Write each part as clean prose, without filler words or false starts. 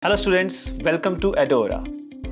Hello students, welcome to Adora.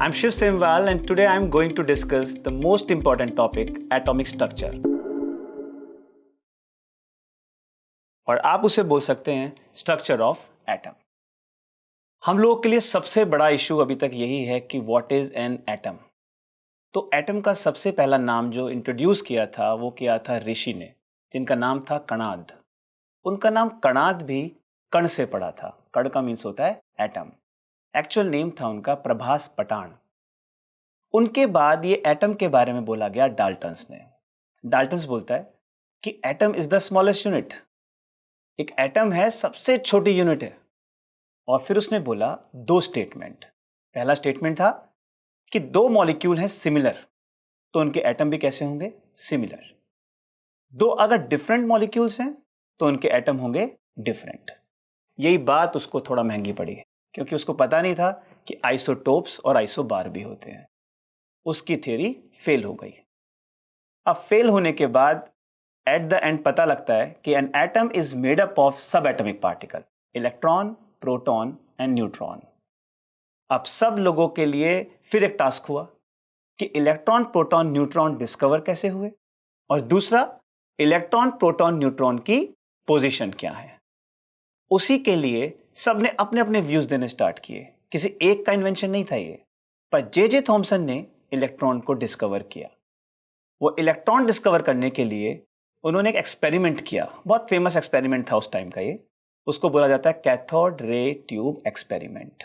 I'm Shiv Semwal and today I'm going to discuss the most important topic, atomic structure. और आप उसे बोल सकते हैं structure of atom. हम लोगों के लिए सबसे बड़ा इशू अभी तक यही है कि व्हाट इज एन एटम। तो एटम का सबसे पहला नाम जो इंट्रोड्यूस किया था वो किया था ऋषि ने, जिनका नाम था कणाद। उनका नाम कणाद भी कण से पड़ा था। कण का मीन्स होता है एटम। एक्चुअल नेम था उनका प्रभास पटान। उनके बाद ये एटम के बारे में बोला गया डाल्टन्स ने। डाल्टन्स बोलता है कि atom is the smallest unit. एक एटम है, सबसे छोटी यूनिट है। और फिर उसने बोला दो स्टेटमेंट। पहला स्टेटमेंट था कि दो मॉलिक्यूल हैं सिमिलर, तो उनके एटम भी कैसे होंगे? सिमिलर। दो अगर डिफरेंट मॉलिक्यूल्स हैं तो उनके एटम होंगे डिफरेंट। यही बात उसको थोड़ा महंगी पड़ी है, क्योंकि उसको पता नहीं था कि आइसोटोप्स और आइसोबार भी होते हैं। उसकी थ्योरी फेल हो गई। अब फेल होने के बाद एट द एंड पता लगता है कि an atom is made up of subatomic particle, electron, proton and neutron. अब सब लोगों के लिए फिर एक टास्क हुआ कि इलेक्ट्रॉन, प्रोटॉन, न्यूट्रॉन डिस्कवर कैसे हुए, और दूसरा इलेक्ट्रॉन, प्रोटॉन, न्यूट्रॉन की पोजीशन क्या है। उसी के लिए सबने अपने अपने व्यूज देने स्टार्ट किए। किसी एक का इन्वेंशन नहीं था ये, पर जे थॉमसन ने इलेक्ट्रॉन को डिस्कवर किया। वो इलेक्ट्रॉन डिस्कवर करने के लिए उन्होंने एक एक्सपेरिमेंट किया। बहुत फेमस एक्सपेरिमेंट था उस टाइम का ये। उसको बोला जाता है कैथोड रे ट्यूब एक्सपेरिमेंट।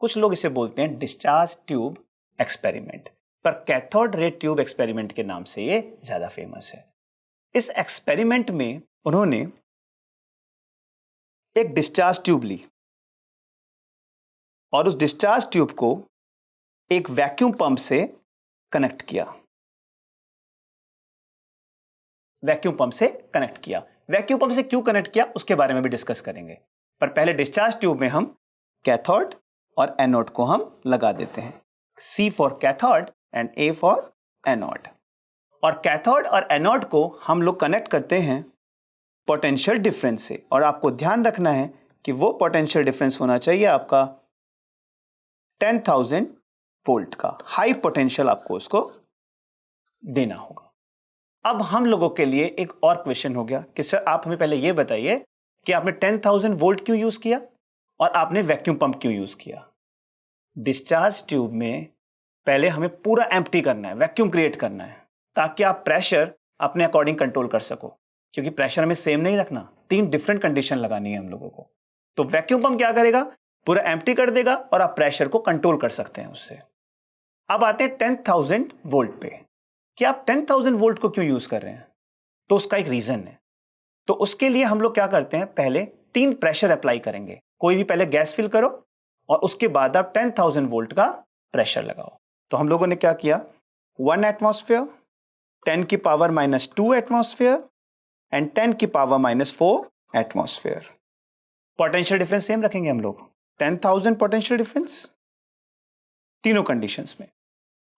कुछ लोग इसे बोलते हैं डिस्चार्ज ट्यूब एक्सपेरिमेंट, पर कैथोड रे ट्यूब एक्सपेरिमेंट के नाम से ये ज्यादा फेमस है। इस एक्सपेरिमेंट में उन्होंने एक डिस्चार्ज ट्यूब ली और उस डिस्चार्ज ट्यूब को एक वैक्यूम पंप से कनेक्ट किया। वैक्यूम पंप से कनेक्ट किया। वैक्यूम पंप से क्यों कनेक्ट किया उसके बारे में भी डिस्कस करेंगे, पर पहले डिस्चार्ज ट्यूब में हम कैथोड और एनोड को हम लगा देते हैं। C for cathode and A for anode. और कैथोड और एनोड को हम लोग कनेक्ट करते हैं पोटेंशियल डिफरेंस से। और आपको ध्यान रखना है कि वो पोटेंशियल डिफरेंस होना चाहिए आपका 10,000 वोल्ट का। हाई पोटेंशियल आपको उसको देना होगा। अब हम लोगों के लिए एक और क्वेश्चन हो गया कि सर आप हमें पहले ये बताइए कि आपने 10,000 वोल्ट क्यों यूज किया और आपने वैक्यूम पंप क्यों यूज किया। डिस्चार्ज ट्यूब में पहले हमें पूरा एम्प्टी करना है, वैक्यूम क्रिएट करना है, ताकि आप प्रेशर अपने अकॉर्डिंग कंट्रोल कर सको, क्योंकि प्रेशर हमें सेम नहीं रखना। 3 डिफरेंट कंडीशन लगानी है हम लोगों को। तो वैक्यूम पंप क्या करेगा? पूरा एम्प्टी कर देगा और आप प्रेशर को कंट्रोल कर सकते हैं उससे। अब आते हैं 10,000 वोल्ट पे कि आप 10,000 वोल्ट को क्यों यूज कर रहे हैं। तो उसका एक रीजन है। तो उसके लिए हम लोग क्या करते हैं, पहले 3 प्रेशर अप्लाई करेंगे। कोई भी पहले गैस फिल करो और उसके बाद आप 10,000 वोल्ट का प्रेशर लगाओ। तो हम लोगों ने क्या किया, 1 एटमॉस्फेयर, 10 की पावर -2 एटमॉस्फेयर एंड 10 की power -4 atmosphere. Potential difference same रखेंगे हम लोग, 10,000 पोटेंशियल डिफरेंस तीनों कंडीशंस में।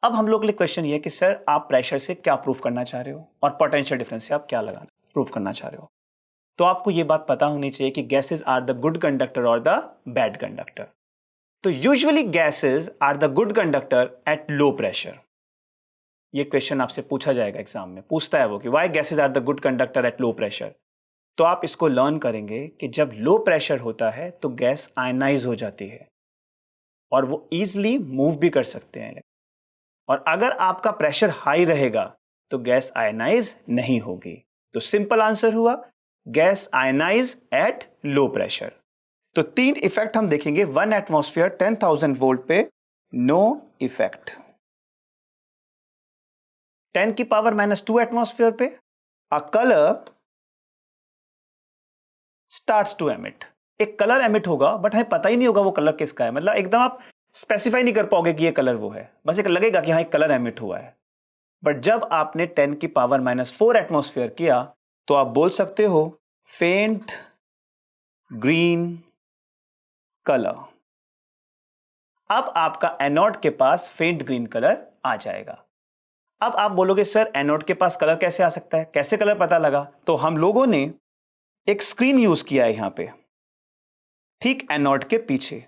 अब हम लोग के लिए क्वेश्चन ये है कि सर आप प्रेशर से क्या प्रूफ करना चाह रहे हो और पोटेंशियल डिफरेंस से आप क्या लगाना प्रूफ करना चाह रहे हो। तो आपको ये बात पता होनी चाहिए कि gases are the good conductor और द बैड कंडक्टर। तो usually gases are the good conductor at low pressure. ये क्वेश्चन आपसे पूछा जाएगा एग्जाम में, पूछता है वो कि why gases are the good conductor at low pressure. तो आप इसको लर्न करेंगे कि जब लो प्रेशर होता है तो गैस आयनाइज हो जाती है और वो इजीली मूव भी कर सकते हैं। और अगर आपका प्रेशर हाई रहेगा तो गैस आयनाइज नहीं होगी। तो सिंपल आंसर हुआ gas ionize at low pressure. तो 3 इफेक्ट हम देखेंगे। 1 एटमॉस्फेयर 10,000 वोल्ट पे नो इफेक्ट। 10 की पावर -2 एटमॉस्फेयर पे a colour starts to emit. एक कलर एमिट होगा बट हमें पता ही नहीं होगा वो कलर किसका है। मतलब एकदम आप स्पेसिफाई नहीं कर पाओगे कि ये कलर वो है, बस एक लगेगा कि हाँ एक कलर एमिट हुआ है। बट जब आपने 10 की पावर -4 एटमॉस्फेयर किया तो आप बोल सकते हो फेंट ग्रीन कलर। अब आपका एनोड के पास फेंट ग्रीन कलर आ जाएगा। अब आप बोलोगे सर एनोड के पास कलर कैसे आ सकता है, कैसे कलर पता लगा। तो हम लोगों ने एक स्क्रीन यूज किया है यहां पे, ठीक एनोड के पीछे।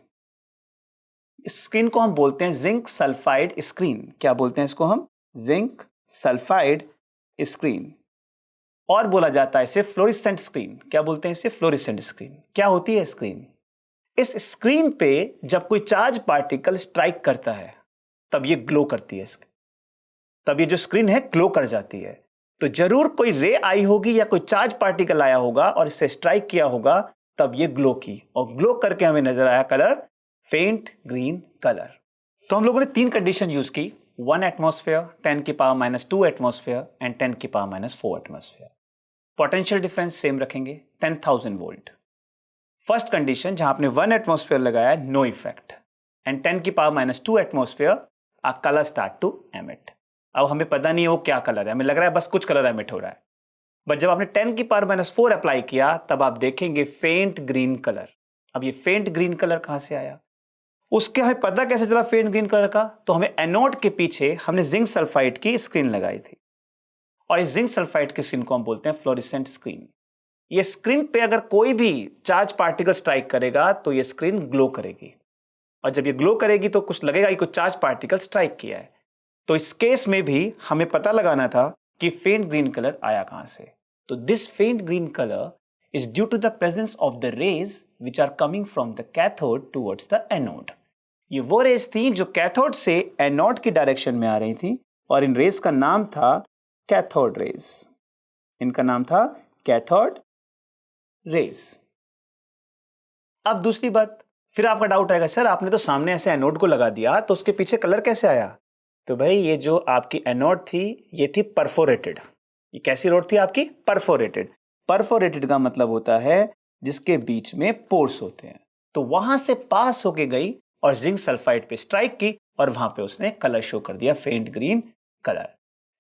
इस स्क्रीन को हम बोलते हैं जिंक सल्फाइड स्क्रीन। क्या बोलते हैं इसको हम? Zinc sulphide screen. और बोला जाता है इसे फ्लोरेसेंट स्क्रीन। क्या बोलते हैं इसे? Fluorescent screen. क्या होती है स्क्रीन? इस स्क्रीन पे जब कोई चार्ज पार्टिकल स्ट्राइक करता है तब ये ग्लो करती है, तब ये जो स्क्रीन है ग्लो कर जाती है। तो जरूर कोई रे आई होगी या कोई चार्ज पार्टिकल आया होगा और इससे स्ट्राइक किया होगा, तब ये ग्लो की, और ग्लो करके हमें नजर आया कलर फेंट ग्रीन कलर। तो हम लोगों ने 3 कंडीशन यूज की, 1 एटमॉस्फेयर, 10 की पावर -2 एटमॉस्फेयर एंड 10 की power -4 atmosphere. Potential difference same रखेंगे 10,000 वोल्ट। फर्स्ट कंडीशन जहां आपने 1 एटमॉस्फेयर लगाया, नो इफेक्ट, एंड 10 की power -2 atmosphere, a colour start to emit. अब हमें पता नहीं है वो क्या कलर है, हमें लग रहा है बस कुछ कलर एमिट हो रहा है, बट जब आपने 10 की पावर -4 अप्लाई किया तब आप देखेंगे फेंट ग्रीन कलर। अब ये फेंट ग्रीन कलर कहां से आया? उसके हमें पता कैसे चला फेंट ग्रीन कलर का? तो हमें एनोड के पीछे हमने जिंक सल्फाइड की स्क्रीन लगाई थी, और इस जिंक सल्फाइड की स्क्रीन को हम बोलते हैं फ्लोरेसेंट स्क्रीन। ये स्क्रीन पे अगर कोई भी चार्ज पार्टिकल स्ट्राइक करेगा तो ये स्क्रीन ग्लो करेगी, और जब ये ग्लो करेगी तो कुछ लगेगा कि कुछ चार्ज पार्टिकल स्ट्राइक किया है। तो इस केस में भी हमें पता लगाना था कि फेंट ग्रीन कलर आया कहां से। तो this faint green colour is due to the presence of the rays which are coming from the cathode towards the anode. ये वो रेज थी जो कैथोड से एनोड की डायरेक्शन में आ रही थी, और इन रेज का नाम था कैथोड रेज। इनका नाम था कैथोड रेज। अब दूसरी बात, फिर आपका डाउट आएगा, सर आपने तो सामने ऐसे एनोड को लगा दिया तो उसके पीछे कलर कैसे आया? तो भाई ये जो आपकी एनोड थी ये थी परफोरेटेड। ये कैसी रोड थी आपकी? परफोरेटेड। परफोरेटेड का मतलब होता है जिसके बीच में पोर्स होते हैं। तो वहां से पास होके गई और जिंक सल्फाइड पे स्ट्राइक की, और वहां पे उसने कलर शो कर दिया, फेंट ग्रीन कलर।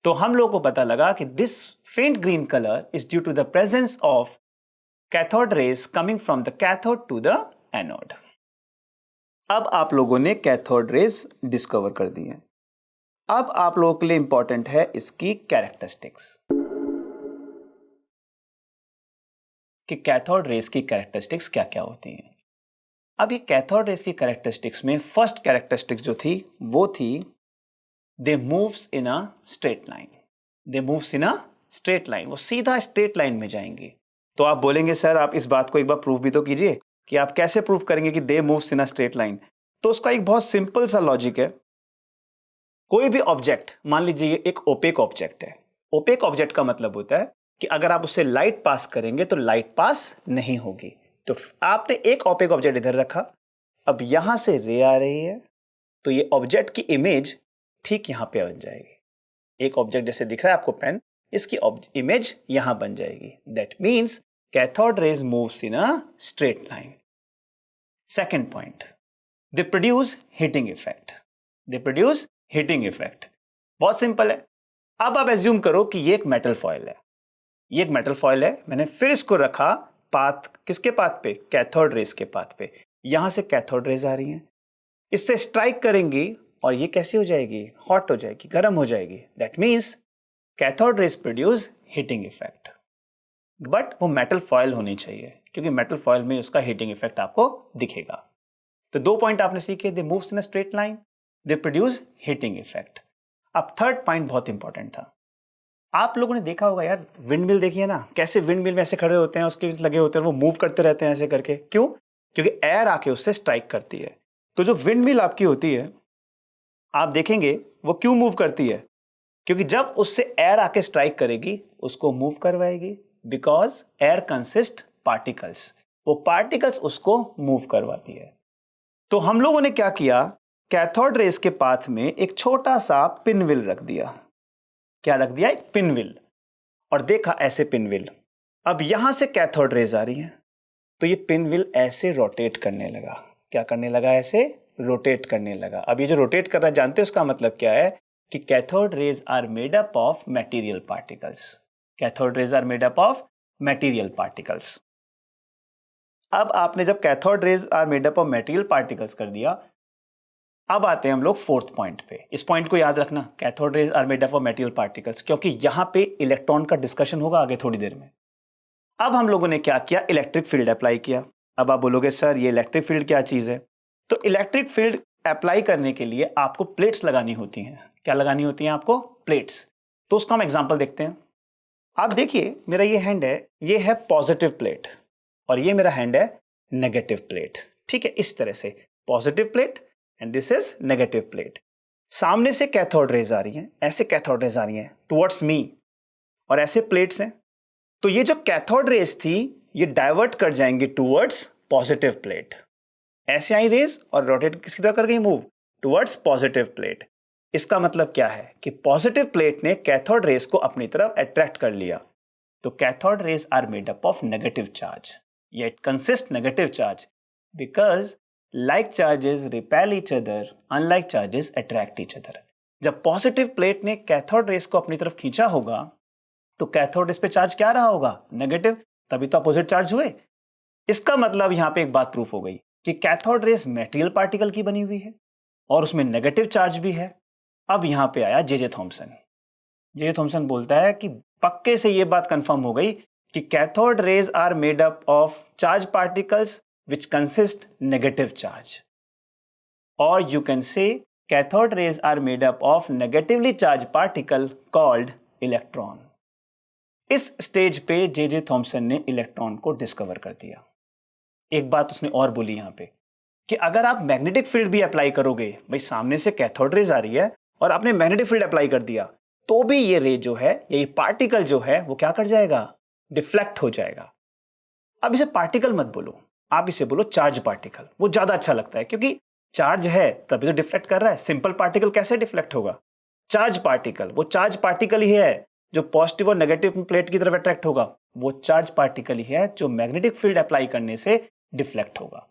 तो हम लोग को पता लगा कि this faint green colour is due to the presence of cathode rays coming from the cathode to the anode. अब आप लोगों ने कैथोड रेज डिस्कवर कर दी है। अब आप लोगों के लिए इंपॉर्टेंट है इसकी कैरेक्टरिस्टिक्स, कि कैथोड रेज की कैरेक्टरिस्टिक्स क्या क्या होती हैं। अब ये कैथोड रेज की कैरेक्टरिस्टिक्स में फर्स्ट कैरेक्टरिस्टिक्स जो थी वो थी they moves in a straight line. They moves in a straight line, वो सीधा स्ट्रेट लाइन में जाएंगे। तो आप बोलेंगे सर आप इस बात को एक बार प्रूव भी तो कीजिए, कि आप कैसे प्रूव करेंगे कि they moves in a straight line? तो उसका एक बहुत सिंपल सा लॉजिक है। कोई भी ऑब्जेक्ट, मान लीजिए एक ओपेक ऑब्जेक्ट है। ओपेक ऑब्जेक्ट का मतलब होता है कि अगर आप उससे लाइट पास करेंगे तो लाइट पास नहीं होगी। तो आपने एक ओपेक ऑब्जेक्ट इधर रखा, अब यहां से रे आ रही है तो ये ऑब्जेक्ट की इमेज ठीक यहां पे बन जाएगी। एक ऑब्जेक्ट जैसे दिख रहा है आपको पेन, इसकी इमेज यहां बन जाएगी। That means cathode rays moves in a straight line. Second point, they produce heating effect. They produce heating effect. बहुत सिंपल है। अब आप एज्यूम करो कि ये एक मेटल फॉयल है। ये एक मेटल फॉयल है, मैंने फिर इसको रखा पाथ, किसके पाथ पे? कैथोड रेज के पाथ पे। यहां से कैथोड रेज आ रही हैं, इससे स्ट्राइक करेंगी और ये कैसी हो जाएगी? हॉट हो जाएगी, गर्म हो जाएगी। That means cathode rays produce heating effect. But वो मेटल फॉयल होनी चाहिए, क्योंकि मेटल फॉयल में उसका हीटिंग इफेक्ट आपको दिखेगा। तो 2 पॉइंट आपने सीखे, they moves in a straight line, they produce heating effect. अब थर्ड पॉइंट बहुत इंपॉर्टेंट था। आप लोगों ने देखा होगा यार, विंड मिल देखिए ना, कैसे विंड मिल में ऐसे खड़े होते हैं, उसके लगे होते हैं, वो मूव करते रहते हैं ऐसे करके। क्यों? क्योंकि एयर आके उससे स्ट्राइक करती है। तो जो विंड मिल आपकी होती है, आप देखेंगे वो क्यों मूव करती है? क्योंकि जब उससे एयर आके स्ट्राइक करेगी उसको मूव करवाएगी, बिकॉज एयर कंसिस्ट पार्टिकल्स। वो पार्टिकल्स उसको मूव करवाती है। तो हम लोगों ने क्या किया, कैथोड रेज के पाथ में एक छोटा सा पिनविल रख दिया। क्या रख दिया? एक पिनविल। और देखा ऐसे पिनविल, अब यहां से कैथोड रेज आ रही है तो ये पिनविल ऐसे रोटेट करने लगा। क्या करने लगा? ऐसे रोटेट करने लगा। अब ये जो रोटेट कर रहा है, जानते हैं उसका मतलब क्या है? कि cathode rays are made up of material particles. Cathode rays are made up of material particles. अब आपने जब cathode rays are made up of material particles कर दिया, अब आते हैं हम लोग फोर्थ पॉइंट पे। इस पॉइंट को याद रखना, cathode rays are made up of material particles, क्योंकि यहां पे इलेक्ट्रॉन का डिस्कशन होगा आगे थोड़ी देर में। अब हम लोगों ने क्या किया? इलेक्ट्रिक फील्ड अप्लाई किया। अब आप बोलोगे सर ये इलेक्ट्रिक फील्ड क्या चीज है? तो इलेक्ट्रिक फील्ड अप्लाई करने के लिए आपको प्लेट्स लगानी होती हैं। क्या लगानी होती हैं आपको? प्लेट्स। तो उसका हम एग्जांपल देखते हैं। आप देखिए, मेरा ये हैंड है, ये है पॉजिटिव प्लेट और ये मेरा हैंड है नेगेटिव प्लेट। ठीक है, इस तरह से positive plate and this is negative plate. सामने से कैथोड रेज आ रही हैं, ऐसे कैथोड रेज आ रही हैं टुवर्ड्स मी, और ऐसे प्लेट्स हैं। तो ये जो कैथोड रेज थी ये डाइवर्ट कर जाएंगे टुवर्ड्स पॉजिटिव प्लेट। ऐसे आई रेज और रोटेट किसकी तरफ कर गई? Move towards positive plate. इसका मतलब क्या है कि पॉजिटिव प्लेट ने कैथोड रेज को अपनी तरफ अट्रैक्ट कर लिया। तो cathode rays are made up of negative charge, yet consist negative charge because like charges repel each other, unlike charges attract each other. जब पॉजिटिव प्लेट ने कैथोड रेज को अपनी तरफ खींचा होगा तो कैथोड रेज पे चार्ज क्या रहा होगा? नेगेटिव, तभी तो अपोजिट चार्ज हुए। इसका मतलब यहां पे एक बात प्रूफ हो गई कि कैथोड रेज मेटेरियल पार्टिकल की बनी हुई है और उसमें नेगेटिव चार्ज भी है। अब यहां पे आया जे थॉमसन। जे थॉमसन बोलता है कि पक्के से यह बात कंफर्म हो गई कि cathode rays are made up of charge particles which consist negative charge, और you can say cathode rays are made up of negatively charge particle called electron. इस स्टेज पे जे थॉमसन ने इलेक्ट्रॉन को discover कर दिया। एक बात उसने और बोली यहां पे कि अगर आप मैग्नेटिक फील्ड भी अप्लाई करोगे, भाई सामने से कैथोड रेज आ रही है और आपने मैग्नेटिक फील्ड अप्लाई कर दिया, तो भी ये रे जो है, ये पार्टिकल जो है वो क्या कर जाएगा? डिफ्लेक्ट हो जाएगा। अब इसे पार्टिकल मत बोलो, आप इसे बोलो चार्ज पार्टिकल, वो ज्यादा अच्छा लगता है क्योंकि चार्ज है तभी तो डिफ्लेक्ट कर रहा है। सिंपल पार्टिकल कैसे डिफ्लेक्ट होगा? चार्ज पार्टिकल, वो चार्ज पार्टिकल ही है जो पॉजिटिव और नेगेटिव प्लेट की तरफ अट्रैक्ट होगा। वो चार्ज पार्टिकल ही है जो मैग्नेटिक फील्ड अप्लाई करने से डिफ्लेक्ट होगा।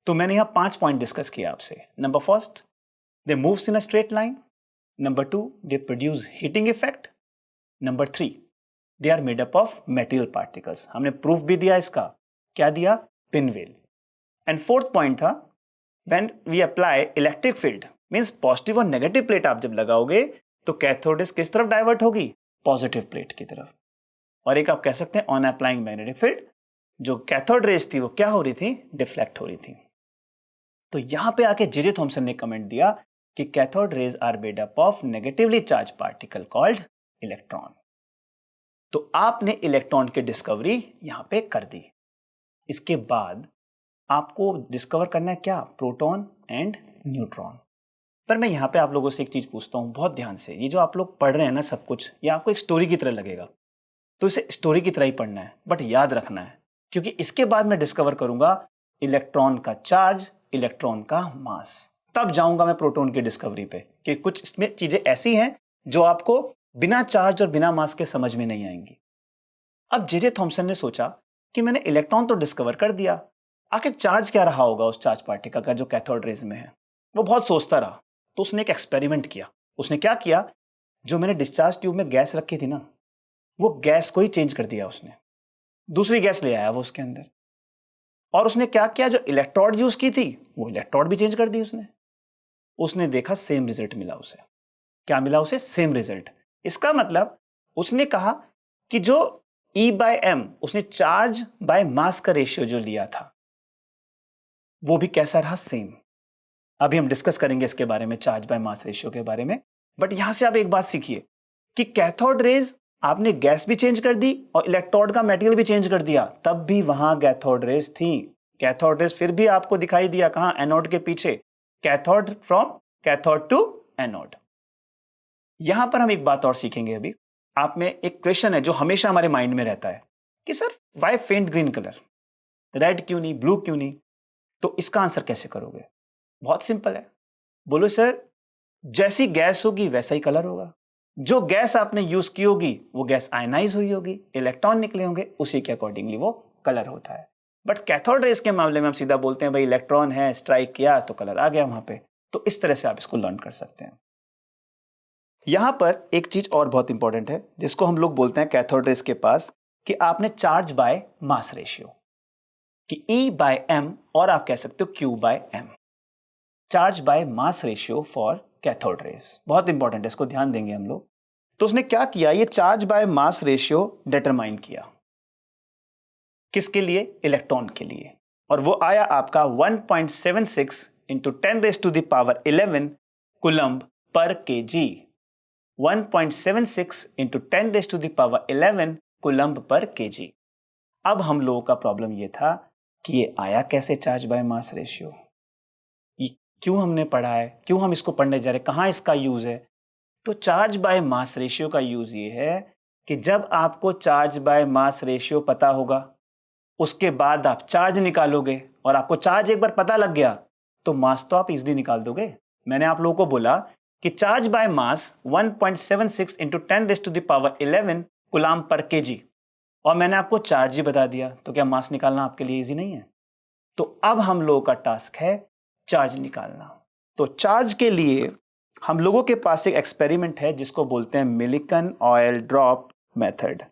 तो मैंने यहां 5 पॉइंट डिस्कस किया आपसे। Number first, they moves in a straight line. Number 2, they produce heating effect. Number 3, they are made up of material particles. हमने प्रूफ भी दिया इसका। क्या दिया? पिनवेल। एंड फोर्थ पॉइंट था, when we apply electric field, means positive और negative plate आप जब लगाओगे तो कैथोड रेज किस तरफ डाइवर्ट होगी? पॉजिटिव प्लेट की तरफ। और एक आप कह सकते हैं ऑन अप्लाइंग मैग्नेटिक फील्ड, जो कैथोड रेज थी वो क्या हो रही थी? डिफ्लेक्ट हो रही थी। तो यहां पे आके जे थॉमसन ने कमेंट दिया कि cathode rays are made up of negatively charge particle called electron. तो आपने इलेक्ट्रॉन की डिस्कवरी यहां पे कर दी। इसके बाद आपको डिस्कवर करना है क्या? Proton and neutron. पर मैं यहां पे आप लोगों से एक चीज पूछता हूं, बहुत ध्यान से। ये जो आप लोग पढ़ रहे हैं ना सब कुछ, ये आपको एक स्टोरी की तरह लगेगा, तो इसे स्टोरी की तरह ही पढ़ना है, बट याद रखना है क्योंकि इसके बाद मैं डिस्कवर करूंगा इलेक्ट्रॉन का चार्ज, इलेक्ट्रॉन का मास, तब जाऊंगा मैं प्रोटॉन की डिस्कवरी पे कि कुछ इसमें चीजें ऐसी हैं जो आपको बिना चार्ज और बिना मास के समझ में नहीं आएंगी। अब जे थॉमसन ने सोचा कि मैंने इलेक्ट्रॉन तो डिस्कवर कर दिया, आखिर चार्ज क्या रहा होगा उस चार्ज पार्टिकल का जो कैथोड रेज में है? वो बहुत सोचता रहा, तो उसने एक एक्सपेरिमेंट किया। उसने क्या किया? जो मैंने डिस्चार्ज ट्यूब में गैस रखी थी ना, वो गैस को ही चेंज कर दिया उसने, दूसरी गैस ले आया वो उसके अंदर। और उसने क्या किया? जो इलेक्ट्रोड यूज की थी वो इलेक्ट्रोड भी चेंज कर दी उसने देखा सेम रिजल्ट मिला उसे। क्या मिला उसे? Same result. इसका मतलब उसने कहा कि जो E/m उसने चार्ज बाय मास का रेशियो जो लिया था वो भी कैसा रहा? सेम। अभी हम डिस्कस करेंगे इसके बारे में, चार्ज बाय मास रेशियो के बारे में। बट यहां से आप एक बात सीखिए कि कैथोड रेज आपने गैस भी चेंज कर दी और इलेक्ट्रोड का मटेरियल भी चेंज कर दिया, तब भी वहां कैथोड रेज थी। कैथोड रेज फिर भी आपको दिखाई दिया कहां? एनोड के पीछे। Cathode from cathode to anode. यहां पर हम एक बात और सीखेंगे। अभी आप में एक क्वेश्चन है जो हमेशा हमारे माइंड में रहता है कि सर वाई फेंट ग्रीन कलर, रेड क्यों नहीं, ब्लू क्यों नहीं? तो इसका आंसर कैसे करोगे? बहुत सिंपल है। बोलो सर, जैसी गैस होगी वैसा ही कलर होगा। जो गैस आपने यूज की होगी वो गैस आयनाइज हुई होगी, इलेक्ट्रॉन निकले होंगे, उसी के अकॉर्डिंगली वो कलर होता है। बट कैथोड रेज के मामले में हम सीधा बोलते हैं भाई इलेक्ट्रॉन है, स्ट्राइक किया तो कलर आ गया वहां पे। तो इस तरह से आप इसको लर्न कर सकते हैं। यहां पर एक चीज और बहुत इंपॉर्टेंट है जिसको हम लोग बोलते हैं कैथोड रेज के पास कि आपने चार्ज बाय मास रेशियो, कि E/m और आप कह सकते हो Q/m, charge by mass ratio for cathode rays. बहुत इंपॉर्टेंट है, इसको ध्यान देंगे हम लोग। तो उसने क्या किया? ये charge by mass ratio determine किया। किसके लिए? इलेक्ट्रॉन के लिए। और वो आया आपका 1.76 into 10 raised to the power 11 coulomb per kg. 1.76 into 10 raised to the power 11 coulomb per kg. अब हम लोगों का प्रॉब्लम ये था कि ये आया कैसे चार्ज बाय मास रेशियो, क्यों हमने पढ़ा है, क्यों हम इसको पढ़ने जा रहे हैं, कहाँ इसका यूज है। तो चार्ज बाय मास रेशियो का यूज ये है कि जब आपको चार्ज बाय मास रेशियो पता होगा, उसके बाद आप चार्ज निकालोगे और आपको चार्ज एक बार पता लग गया तो मास तो आप इजीली निकाल दोगे। मैंने आप लोगों को बोला कि charge by mass 1.76 into 10 raise to the power 11 coulomb पर केजी, और मैंने आपको चार्ज ही बता दिया, तो क्या मास निकालना आपके लिए इजी नहीं है? तो अब हम लोगों का टास्क है चार्ज निकालना। तो चार्ज के लिए हम लोगों के पास एक एक्सपेरिमेंट है जिसको बोलते हैं मिलिकन ऑयल ड्रॉप मेथड।